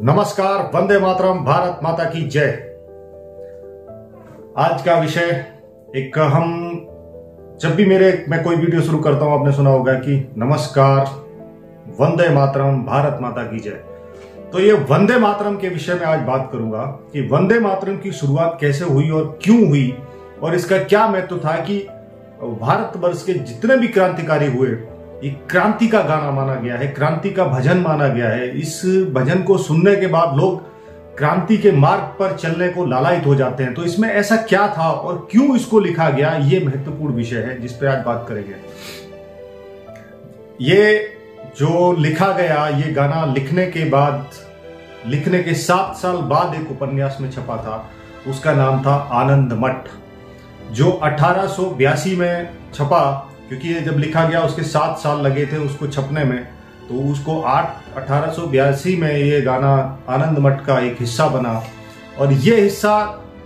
नमस्कार, वंदे मातरम, भारत माता की जय। आज का विषय हम जब भी मैं कोई वीडियो शुरू करता हूं, आपने सुना होगा कि नमस्कार, वंदे मातरम, भारत माता की जय। तो ये वंदे मातरम के विषय में आज बात करूंगा कि वंदे मातरम की शुरुआत कैसे हुई और क्यों हुई और इसका क्या महत्व था कि भारतवर्ष के जितने भी क्रांतिकारी हुए, एक क्रांति का गाना माना गया है, क्रांति का भजन माना गया है। इस भजन को सुनने के बाद लोग क्रांति के मार्ग पर चलने को लालायित हो जाते हैं। तो इसमें ऐसा क्या था और क्यों इसको लिखा गया, ये महत्वपूर्ण विषय है जिस पे आज बात करेंगे। ये जो लिखा गया, ये गाना लिखने के 7 साल बाद एक उपन्यास में छपा था। उसका नाम था आनंद मठ, जो 1882 में छपा। क्योंकि ये जब लिखा गया उसके 7 साल लगे थे उसको छपने में, तो उसको 1882 में ये गाना आनंद मठ का एक हिस्सा बना। और ये हिस्सा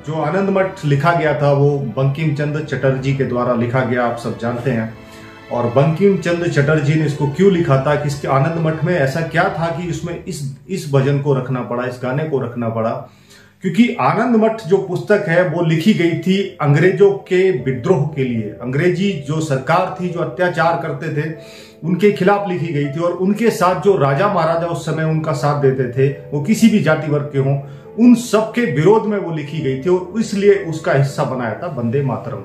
जो आनंद मठ लिखा गया था वो बंकिम चंद्र चटर्जी के द्वारा लिखा गया, आप सब जानते हैं। और बंकिम चंद्र चटर्जी ने इसको क्यों लिखा था, कि इसके आनंद मठ में ऐसा क्या था कि उसमें इस भजन को रखना पड़ा, इस गाने को रखना पड़ा। क्योंकि आनंद मठ जो पुस्तक है वो लिखी गई थी अंग्रेजों के विद्रोह के लिए। अंग्रेजी जो सरकार थी, जो अत्याचार करते थे, उनके खिलाफ लिखी गई थी। और उनके साथ जो राजा महाराजा उस समय उनका साथ देते थे, वो किसी भी जाति वर्ग के हों, उन सब के विरोध में वो लिखी गई थी और इसलिए उसका हिस्सा बनाया था वंदे मातरम।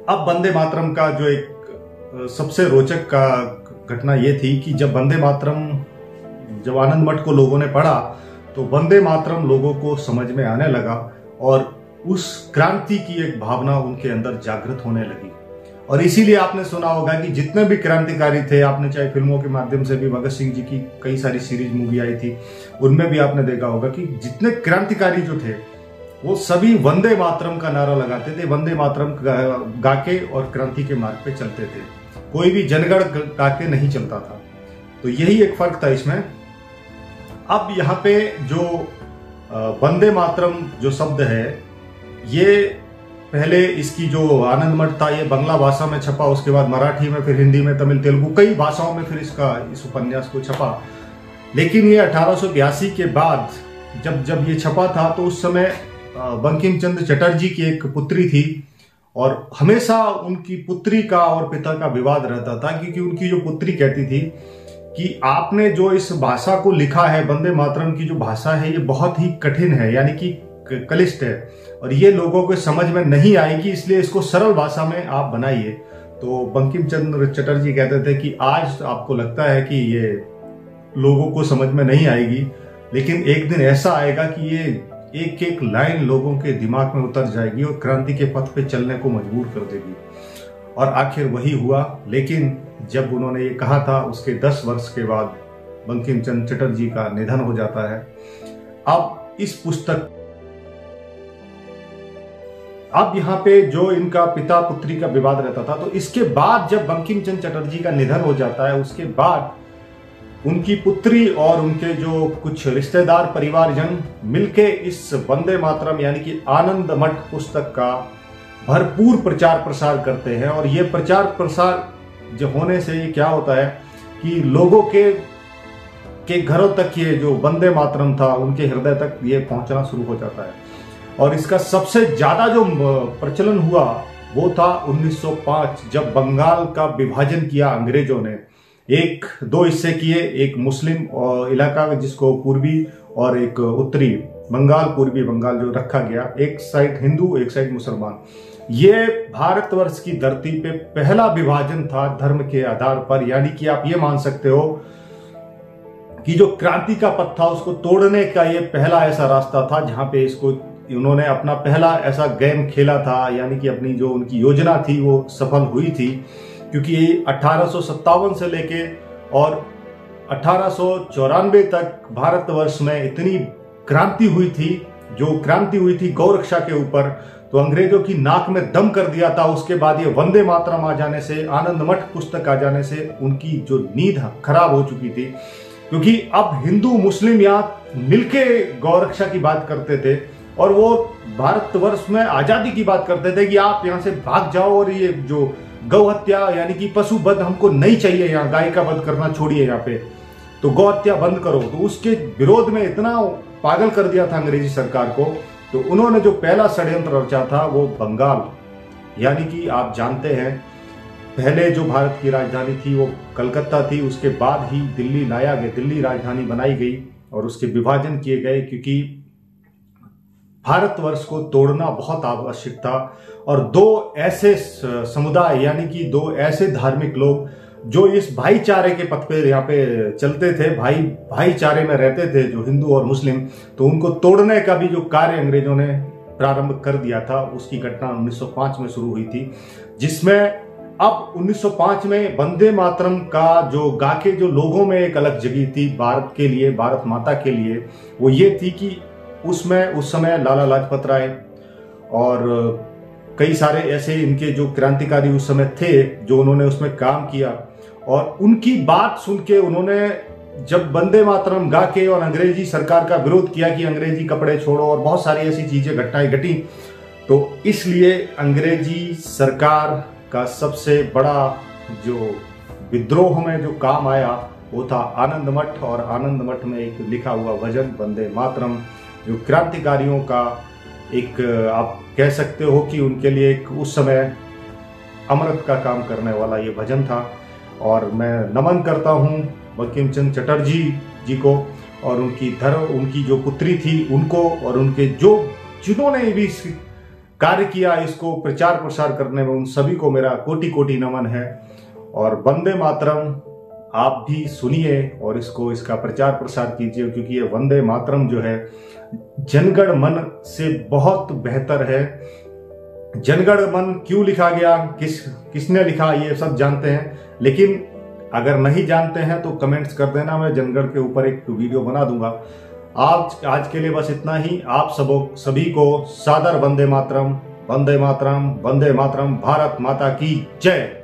अब वंदे मातरम का जो एक सबसे रोचक का घटना ये थी कि जब आनंद मठ को लोगों ने पढ़ा तो वंदे मातरम लोगों को समझ में आने लगा और उस क्रांति की एक भावना उनके अंदर जागृत होने लगी। और इसीलिए आपने सुना होगा कि जितने भी क्रांतिकारी थे, आपने चाहे फिल्मों के माध्यम से भी, भगत सिंह जी की कई सारी सीरीज मूवी आई थी, उनमें भी आपने देखा होगा कि जितने क्रांतिकारी जो थे वो सभी वंदे मातरम का नारा लगाते थे, वंदे मातरम गा के और क्रांति के मार्ग पे चलते थे। कोई भी जनगण गा के नहीं चलता था। तो यही एक फर्क था इसमें। अब यहाँ पे जो वंदे मातरम जो शब्द है, ये पहले इसकी जो आनंद मठ था ये बांग्ला भाषा में छपा, उसके बाद मराठी में, फिर हिंदी में, तमिल, तेलुगु, कई भाषाओं में फिर इस उपन्यास को छपा। लेकिन ये 1882 के बाद जब ये छपा था तो उस समय बंकिम चंद्र चटर्जी की एक पुत्री थी और हमेशा उनकी पुत्री का और पिता का विवाद रहता था। क्योंकि उनकी जो पुत्री कहती थी कि आपने जो इस भाषा को लिखा है, वंदे मातरम की जो भाषा है, ये बहुत ही कठिन है, यानी कि क्लिष्ट है और ये लोगों को समझ में नहीं आएगी, इसलिए इसको सरल भाषा में आप बनाइए। तो बंकिम चंद्र चटर्जी कहते थे कि आज आपको लगता है कि ये लोगों को समझ में नहीं आएगी, लेकिन एक दिन ऐसा आएगा कि ये एक एक लाइन लोगों के दिमाग में उतर जाएगी और क्रांति के पथ पे चलने को मजबूर कर देगी। और आखिर वही हुआ। लेकिन जब उन्होंने ये कहा था, उसके 10 वर्ष के बाद बंकिम चंद्र चटर्जी का निधन हो जाता है। अब यहाँ पे जो इनका पिता पुत्री का विवाद रहता था, तो इसके बाद जब बंकिम चंद्र चटर्जी का निधन हो जाता है, उसके बाद उनकी पुत्री और उनके जो कुछ रिश्तेदार, परिवारजन मिलके इस वंदे मातरम यानी कि आनंद मठ पुस्तक का भरपूर प्रचार प्रसार करते हैं। और ये प्रचार प्रसार जो होने से ये क्या होता है कि लोगों के घरों तक ये जो वंदे मातरम था, उनके हृदय तक ये पहुंचना शुरू हो जाता है। और इसका सबसे ज्यादा जो प्रचलन हुआ वो था 1905, जब बंगाल का विभाजन किया अंग्रेजों ने। 2 हिस्से किए, एक मुस्लिम इलाका जिसको पूर्वी और एक उत्तरी बंगाल, पूर्वी बंगाल जो रखा गया, एक साइड हिंदू, एक साइड मुसलमान। ये भारतवर्ष की धरती पे पहला विभाजन था धर्म के आधार पर। यानी कि आप ये मान सकते हो कि जो क्रांति का पथ था उसको तोड़ने का ये पहला ऐसा रास्ता था जहां पे उन्होंने अपना पहला ऐसा गेम खेला था। यानी कि अपनी जो उनकी योजना थी वो सफल हुई थी। क्योंकि 1857 से लेके और 1894 तक भारतवर्ष में इतनी क्रांति हुई थी, जो क्रांति हुई थी गौ रक्षा के ऊपर, तो अंग्रेजों की नाक में दम कर दिया था। उसके बाद ये वंदे मातरम आ जाने से, आनंद मठ पुस्तक आ जाने से उनकी जो नींद खराब हो चुकी थी। क्योंकि अब हिंदू मुस्लिम यहाँ मिलके गौ रक्षा की बात करते थे और वो भारतवर्ष में आजादी की बात करते थे कि आप यहाँ से भाग जाओ और ये जो गौ हत्या यानी कि पशु वध हमको नहीं चाहिए, यहाँ गाय का वध करना छोड़िए यहाँ पे। तो गौ हत्या बंद करो। तो उसके विरोध में इतना पागल कर दिया था अंग्रेजी सरकार को, तो उन्होंने जो पहला षड्यंत्र रचा था वो बंगाल, यानी कि आप जानते हैं पहले जो भारत की राजधानी थी वो कलकत्ता थी, उसके बाद ही दिल्ली लाया गया, दिल्ली राजधानी बनाई गई और उसके विभाजन किए गए, क्योंकि भारतवर्ष को तोड़ना बहुत आवश्यक था। और दो ऐसे समुदाय, यानी कि दो ऐसे धार्मिक लोग जो इस भाईचारे के पथ पे यहाँ पे चलते थे, भाईचारे में रहते थे, जो हिंदू और मुस्लिम, तो उनको तोड़ने का भी जो कार्य अंग्रेजों ने प्रारंभ कर दिया था, उसकी घटना 1905 में शुरू हुई थी। जिसमें अब 1905 में वंदे मातरम का जो गा के जो लोगों में एक अलग जगह थी भारत के लिए, भारत माता के लिए, वो ये थी कि उसमें उस समय लाला लाजपत राय और कई सारे ऐसे इनके जो क्रांतिकारी उस समय थे जो उन्होंने उसमें काम किया, और उनकी बात सुन के उन्होंने जब वंदे मातरम गा के और अंग्रेजी सरकार का विरोध किया कि अंग्रेजी कपड़े छोड़ो और बहुत सारी ऐसी चीजें घटनाएं घटी, तो इसलिए अंग्रेजी सरकार का सबसे बड़ा जो विद्रोह में जो काम आया वो था आनंद मठ। और आनंद मठ में एक लिखा हुआ भजन वंदे मातरम, जो क्रांतिकारियों का एक आप कह सकते हो कि उनके लिए एक उस समय अमृत का काम करने वाला ये भजन था। और मैं नमन करता हूँ बंकिम चंद्र चटर्जी जी को और उनकी जो पुत्री थी उनको, और उनके जिन्होंने भी कार्य किया इसको प्रचार प्रसार करने में, उन सभी को मेरा कोटि कोटि नमन है। और वंदे मातरम आप भी सुनिए और इसका प्रचार प्रसार कीजिए, क्योंकि ये वंदे मातरम जो है जनगण मन से बहुत बेहतर है। जनगण मन क्यों लिखा गया, किसने लिखा, ये सब जानते हैं, लेकिन अगर नहीं जानते हैं तो कमेंट्स कर देना, मैं जनगण के ऊपर एक वीडियो बना दूंगा। आज के लिए बस इतना ही। आप सभी को सादर वंदे मातरम, वंदे मातरम, वंदे मातरम, भारत माता की जय।